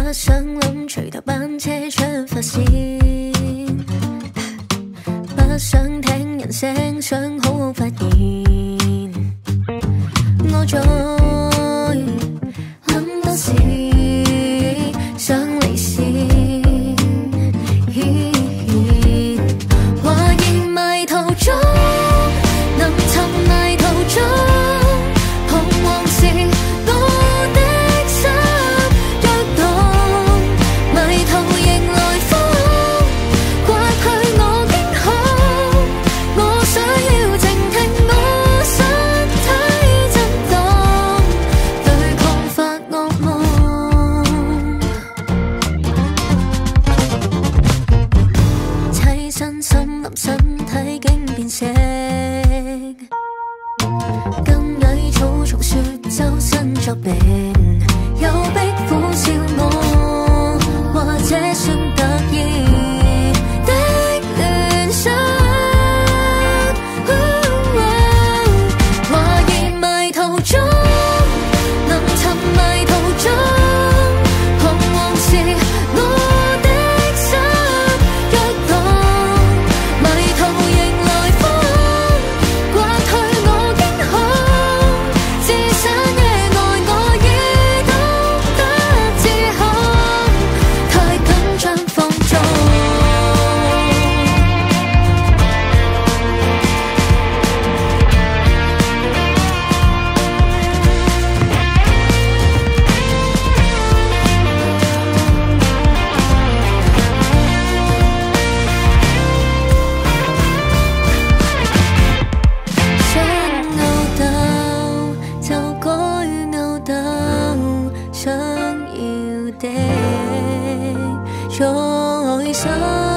不想諗隨頭班車出發線，不想聽人聲，想好好發現。我再諗多時，想離線，懷疑迷途中，能尋迷途中，彷徨時我的心躍動，迷途迎來風，刮去我驚恐，我想要靜聽我身體震動，對抗發惡夢，棲身森林身體竟變色，更矮草叢說周身作病，有逼苦笑我，或者算特意的聯想，懷疑迷途中，能尋迷途中，彷徨時我的心躍動，迷途迎來風，刮去我驚恐，自省野外我已懂得自控，太緊張放縱。想吽哣就該吽哣，想要的在心。